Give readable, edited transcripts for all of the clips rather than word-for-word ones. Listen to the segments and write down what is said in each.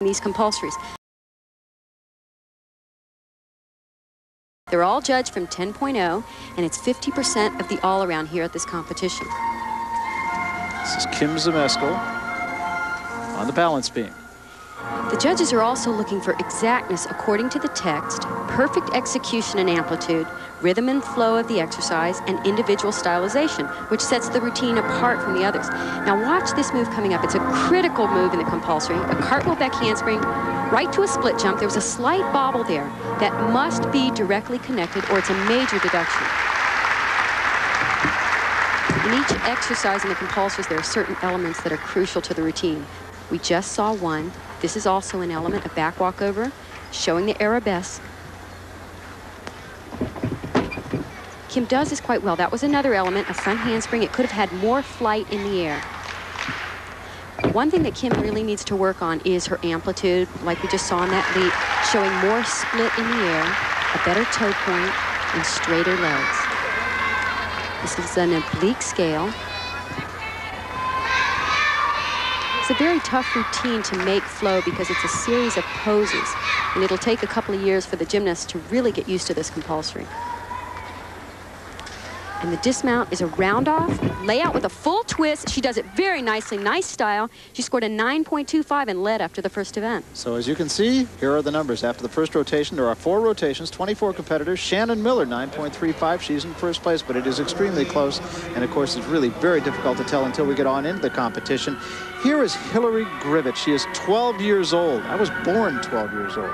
these compulsories. They're all judged from 10.0, and it's 50% of the all-around here at this competition. This is Kim Zemeskel on the balance beam. The judges are also looking for exactness according to the text, perfect execution and amplitude, rhythm and flow of the exercise, and individual stylization, which sets the routine apart from the others. Now watch this move coming up. It's a critical move in the compulsory. A cartwheel back handspring, right to a split jump. There was a slight bobble there that must be directly connected or it's a major deduction. In each exercise in the compulsories, there are certain elements that are crucial to the routine. We just saw one. This is also an element, a back walkover, showing the arabesque. Kim does this quite well. That was another element, a front handspring. It could have had more flight in the air. One thing that Kim really needs to work on is her amplitude, like we just saw in that leap, showing more split in the air, a better toe point, and straighter legs. This is an oblique scale. It's a very tough routine to make flow because it's a series of poses, and it'll take a couple of years for the gymnasts to really get used to this compulsory. And the dismount is a round off, layout with a full twist. She does it very nicely, nice style. She scored a 9.25 and led after the first event. So as you can see, here are the numbers. After the first rotation, there are 4 rotations, 24 competitors. Shannon Miller, 9.35. She's in first place, but it is extremely close. And of course, it's really very difficult to tell until we get on into the competition. Here is Hillary Grivett. She is 12 years old. I was born 12 years old.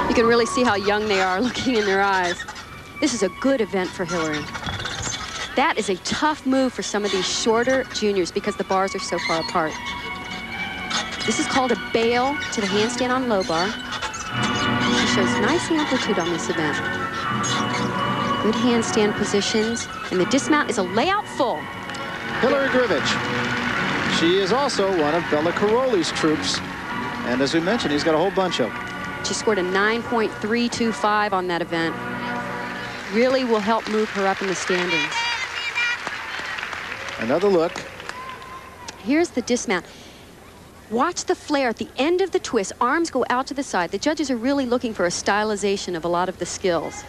You can really see how young they are looking in their eyes. This is a good event for Hillary. That is a tough move for some of these shorter juniors because the bars are so far apart. This is called a bail to the handstand on low bar. She shows nice amplitude on this event. Good handstand positions, and the dismount is a layout full. Hillary Grivett. She is also one of Bella Caroli's troops. And as we mentioned, he's got a whole bunch of them. She scored a 9.325 on that event. Really will help move her up in the standings. Another look. Here's the dismount. Watch the flare at the end of the twist. Arms go out to the side. The judges are really looking for a stylization of a lot of the skills.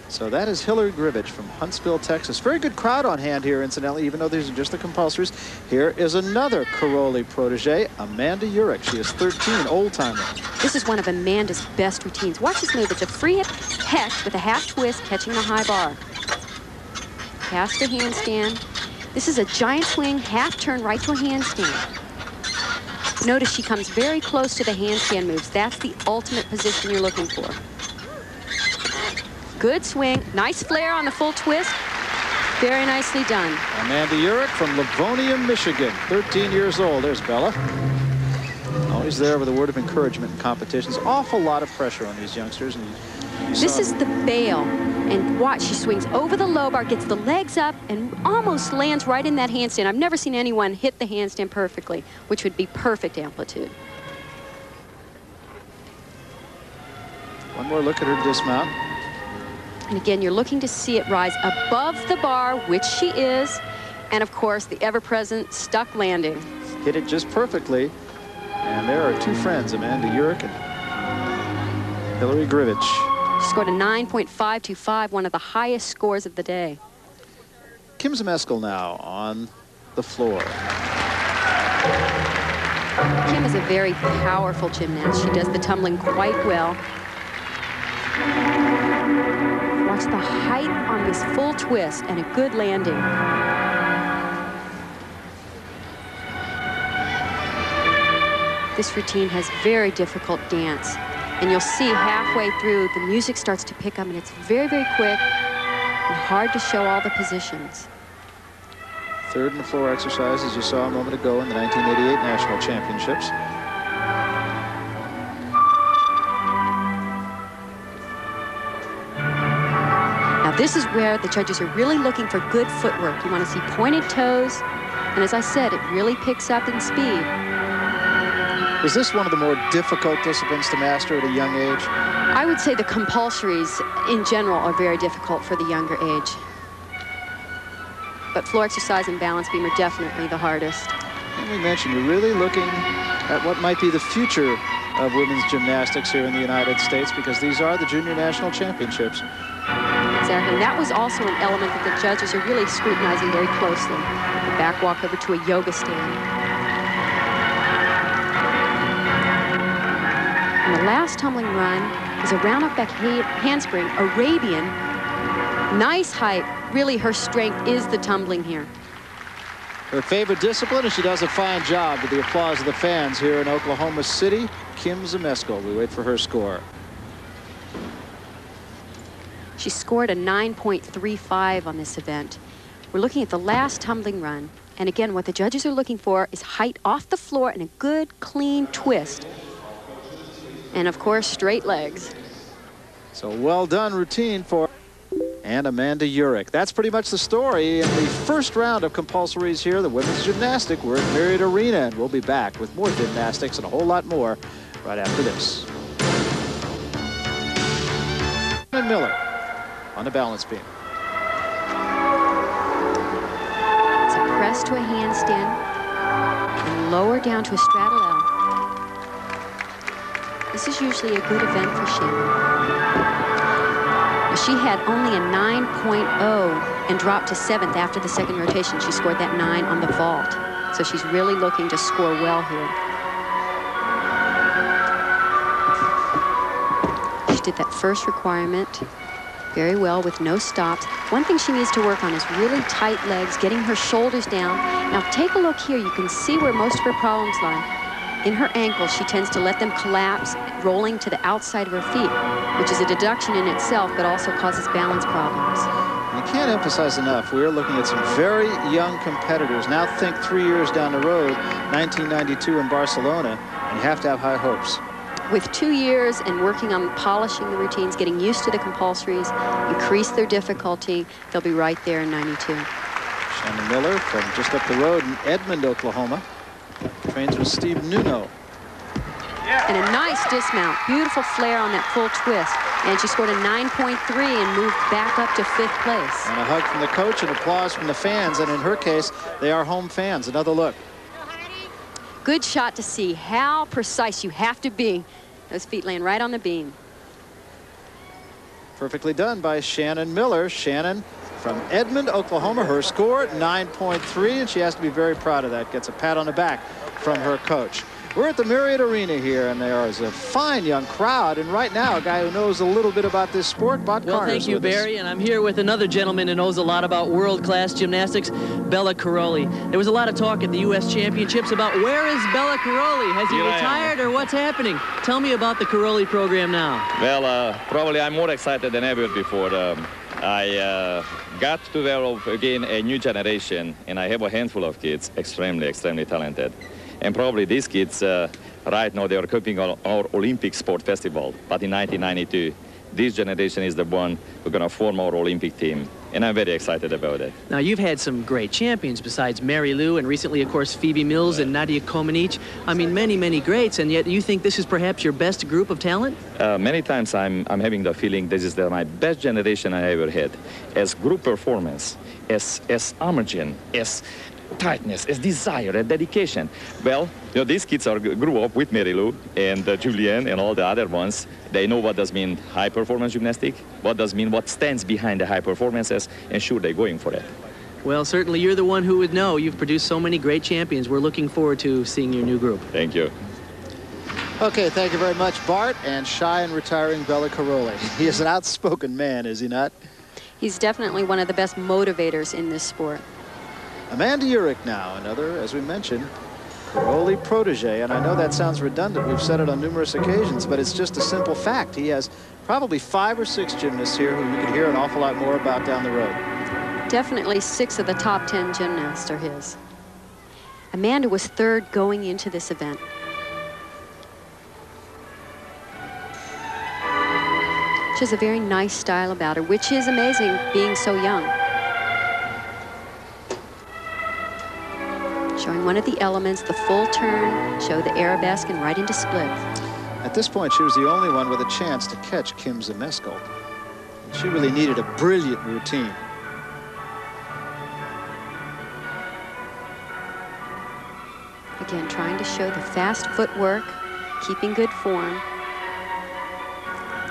So that is Hillary Grivett from Huntsville, Texas. Very good crowd on hand here, incidentally, even though these are just the compulsories. Here is another Caroli protege, Amanda Urich. She is 13, old-timer. This is one of Amanda's best routines. Watch this move. It's a free hip hex with a half twist catching the high bar. Pass to handstand. This is a giant swing, half turn right to a handstand. Notice she comes very close to the handstand moves. That's the ultimate position you're looking for. Good swing, nice flare on the full twist. Very nicely done. Amanda Urich from Livonia, Michigan, 13 years old. There's Bella. Always there with a word of encouragement in competitions. Awful lot of pressure on these youngsters. And this is the bail. And watch, she swings over the low bar, gets the legs up, and almost lands right in that handstand. I've never seen anyone hit the handstand perfectly, which would be perfect amplitude. One more look at her dismount. And again, you're looking to see it rise above the bar, which she is, and of course, the ever-present stuck landing. Hit it just perfectly. And there are 2 friends, Amanda Urich and Hillary Grivett. She scored a 9.525, one of the highest scores of the day. Kim Zemeskel now on the floor. Kim is a very powerful gymnast. She does the tumbling quite well. Watch the height on this full twist and a good landing. This routine has very difficult dance. And you'll see halfway through, the music starts to pick up, and it's very, very quick and hard to show all the positions. Third in the floor exercise, as you saw a moment ago in the 1988 National Championships. Now this is where the judges are really looking for good footwork. You want to see pointed toes, and as I said, it really picks up in speed. Is this one of the more difficult disciplines to master at a young age? I would say the compulsories in general are very difficult for the younger age. But floor exercise and balance beam are definitely the hardest. And we mentioned you're really looking at what might be the future of women's gymnastics here in the United States, because these are the Junior National Championships. Exactly. And that was also an element that the judges are really scrutinizing very closely. The back walk over to a yoga stand. And the last tumbling run is a round-off back handspring, Arabian. Nice height. Really, her strength is the tumbling here. Her favorite discipline, and she does a fine job to the applause of the fans here in Oklahoma City. Kim Zmeskal, we wait for her score. She scored a 9.35 on this event. We're looking at the last tumbling run. And again, what the judges are looking for is height off the floor and a good, clean twist. And of course, straight legs. So well done routine for and Amanda Urich. That's pretty much the story in the first round of compulsories here, the women's gymnastic. We're at Marriott Arena, and we'll be back with more gymnastics and a whole lot more right after this. And Miller on the balance beam. It's a press to a handstand and lower down to a straddle L. This is usually a good event for Shannon. She had only a 9.0 and dropped to 7th after the second rotation. She scored that 9 on the vault. So she's really looking to score well here. She did that first requirement very well with no stops. One thing she needs to work on is really tight legs, getting her shoulders down. Now take a look here. You can see where most of her problems lie. In her ankles, she tends to let them collapse, rolling to the outside of her feet, which is a deduction in itself, but also causes balance problems. You can't emphasize enough, we're looking at some very young competitors. Now think 3 years down the road, 1992 in Barcelona, and you have to have high hopes. With 2 years and working on polishing the routines, getting used to the compulsories, increase their difficulty, they'll be right there in 92. Shannon Miller from just up the road in Edmond, Oklahoma. Trains with Steve Nuno. And a nice dismount. Beautiful flare on that full twist. And she scored a 9.3 and moved back up to 5th place. And a hug from the coach and applause from the fans. And in her case, they are home fans. Another look. Good shot to see how precise you have to be. Those feet land right on the beam. Perfectly done by Shannon Miller. Shannon from Edmond, Oklahoma. Her score, 9.3, and she has to be very proud of that. Gets a pat on the back from her coach. We're at the Marriott Arena here, and there is a fine young crowd. And right now, a guy who knows a little bit about this sport, Bot Carter's. Well, thank you, Barry. And I'm here with another gentleman who knows a lot about world-class gymnastics, Bela Karolyi. There was a lot of talk at the U.S. Championships about where is Bela Karolyi? Has he retired or what's happening? Tell me about the Karolyi program now. Well, probably I'm more excited than ever before. I got to develop again a new generation, and I have a handful of kids, extremely talented. And probably these kids, right now, they are competing on our Olympic Sport Festival. But in 1992, this generation is the one who's going to form our Olympic team. And I'm very excited about it. Now, you've had some great champions besides Mary Lou, and recently, of course, Phoebe Mills and Nadia Comaneci. I mean, many greats, and yet you think this is perhaps your best group of talent? Many times I'm having the feeling this is my best generation I ever had. As group performance, as homogen, as tightness, as desire, and dedication. Well, you know, these kids grew up with Mary Lou and Julianne and all the other ones. They know what does mean high performance gymnastic, what stands behind the high performances, and sure, they're going for it. Well, certainly you're the one who would know. You've produced so many great champions. We're looking forward to seeing your new group. Thank you. Okay, thank you very much, Bart. And shy and retiring Bela Karolyi. He is an outspoken man, is he not? He's definitely one of the best motivators in this sport. Amanda Urich now, another, as we mentioned, Karolyi protege. And I know that sounds redundant. We've said it on numerous occasions, but it's just a simple fact. He has probably 5 or 6 gymnasts here who you can hear an awful lot more about down the road. Definitely 6 of the top 10 gymnasts are his. Amanda was 3rd going into this event. She has a very nice style about her, which is amazing being so young. Showing one of the elements, the full turn, show the arabesque and right into split. At this point, she was the only one with a chance to catch Kim Zmeskal. She really needed a brilliant routine. Again, trying to show the fast footwork, keeping good form.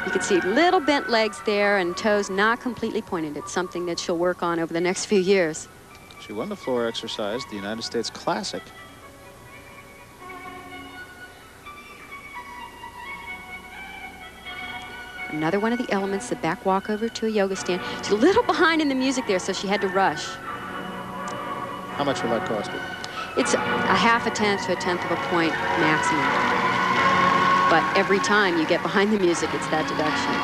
You can see little bent legs there and toes not completely pointed. It's something that she'll work on over the next few years. She won the floor exercise, the United States Classic. Another one of the elements, the back walk over to a yoga stand. She's a little behind in the music there, so she had to rush. How much will that cost her? It's a half a tenth to a tenth of a point maximum. But every time you get behind the music, it's that deduction.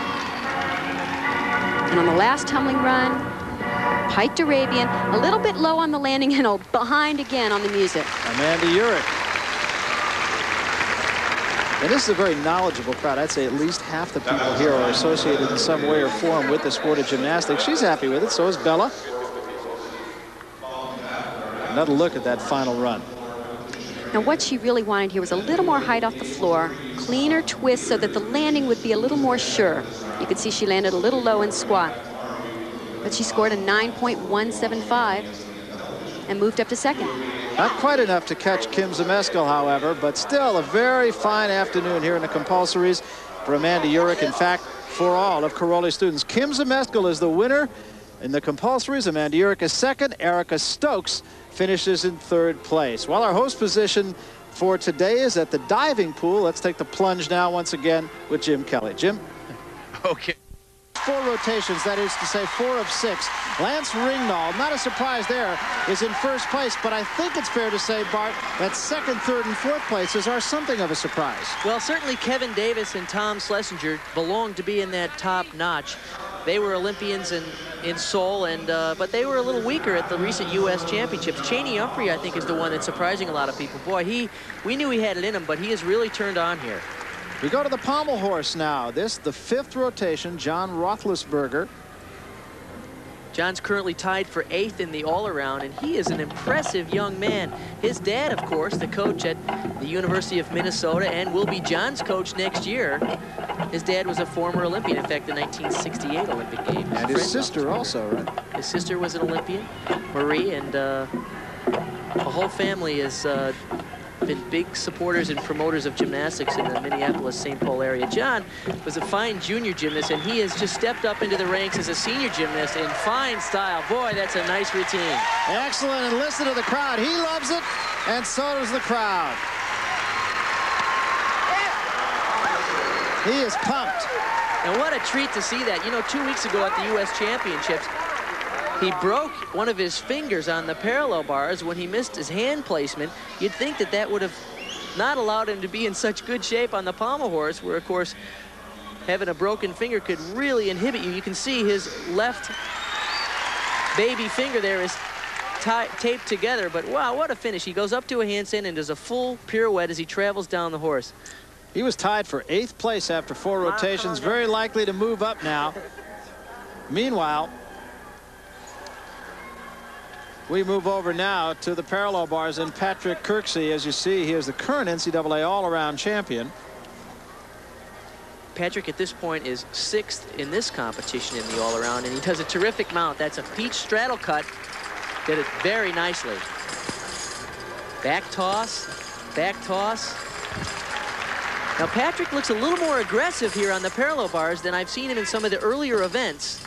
And on the last tumbling run, piked Arabian, a little bit low on the landing and behind again on the music. Amanda Urick. And this is a very knowledgeable crowd. I'd say at least half the people here are associated in some way or form with the sport of gymnastics. She's happy with it, so is Bella. Another look at that final run. Now what she really wanted here was a little more height off the floor, cleaner twist so that the landing would be a little more sure. You could see she landed a little low in squat. But she scored a 9.175 and moved up to second. Not quite enough to catch Kim Zmeskal, however, but still a very fine afternoon here in the compulsories for Amanda Urick. In fact, for all of Karolyi's students. Kim Zmeskal is the winner in the compulsories. Amanda Urick is second. Erica Stokes finishes in third place. Well, our host position for today is at the diving pool. Let's take the plunge now once again with Jim Kelly. Jim? Okay. 4 rotations, that is to say 4 of 6. Lance Ringnahl, not a surprise there, is in first place, but I think it's fair to say, Bart, that second, third, and fourth places are something of a surprise. Well, certainly Kevin Davis and Tom Schlesinger belong to be in that top notch. They were Olympians in Seoul, but they were a little weaker at the recent U.S. Championships. Cheney Humphrey, I think, is the one that's surprising a lot of people. Boy, we knew he had it in him, but he has really turned on here. We go to the pommel horse now. This, the 5th rotation, John Roethlisberger. John's currently tied for 8th in the all-around, and he is an impressive young man. His dad, of course, the coach at the University of Minnesota, and will be John's coach next year. His dad was a former Olympian, in fact, the 1968 Olympic Games. And his sister also, right? His sister was an Olympian, Marie, and the whole family has been big supporters and promoters of gymnastics in the Minneapolis-St. Paul area. John was a fine junior gymnast, and he has just stepped up into the ranks as a senior gymnast in fine style. Boy, that's a nice routine. Excellent, and listen to the crowd. He loves it, and so does the crowd. He is pumped. And what a treat to see that. You know, 2 weeks ago at the U.S. Championships, he broke one of his fingers on the parallel bars when he missed his hand placement. You'd think that that would have not allowed him to be in such good shape on the pommel horse, where, of course, having a broken finger could really inhibit you. You can see his left baby finger there is taped together, but wow, what a finish. He goes up to a handstand and does a full pirouette as he travels down the horse. He was tied for 8th place after 4 rotations, very likely to move up now. Meanwhile, we move over now to the parallel bars, and Patrick Kirksey, as you see, he is the current NCAA all-around champion. Patrick at this point is 6th in this competition in the all-around, and he does a terrific mount. That's a peach straddle cut. Did it very nicely. Back toss, back toss. Now Patrick looks a little more aggressive here on the parallel bars than I've seen him in some of the earlier events.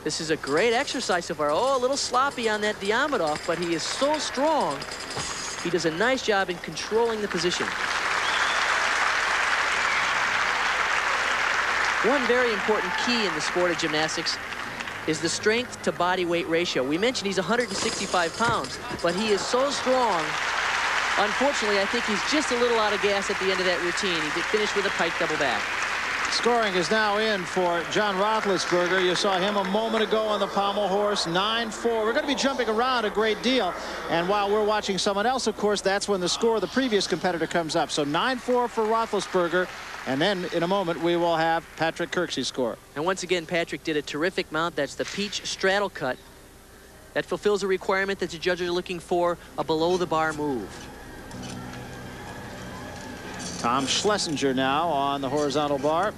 This is a great exercise so far. Oh, a little sloppy on that Diamondov, but he is so strong. He does a nice job in controlling the position. One very important key in the sport of gymnastics is the strength to body weight ratio. We mentioned he's 165 pounds, but he is so strong. Unfortunately, I think he's just a little out of gas at the end of that routine. He did finish with a pike double back. Scoring is now in for John Roethlisberger. You saw him a moment ago on the pommel horse, 9-4. We're going to be jumping around a great deal. And while we're watching someone else, of course, that's when the score of the previous competitor comes up. So 9-4 for Roethlisberger. And then in a moment, we will have Patrick Kirksey's score. And once again, Patrick did a terrific mount. That's the peach straddle cut. That fulfills a requirement that the judges are looking for, a below-the-bar move. Tom Schlesinger now on the horizontal bar.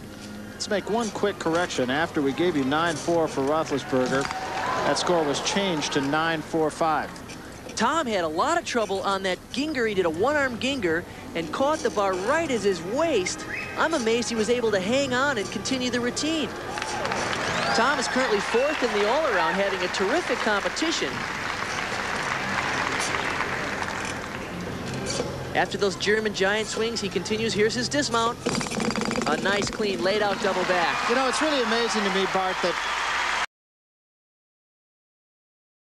Let's make one quick correction. After we gave you 9-4 for Roethlisberger, that score was changed to 9-4-5. Tom had a lot of trouble on that ginger. He did a one-arm ginger and caught the bar right as his waist. I'm amazed he was able to hang on and continue the routine. Tom is currently 4th in the all-around, having a terrific competition. After those German giant swings, he continues. Here's his dismount. A nice, clean, laid-out double back. You know, it's really amazing to me, Bart, that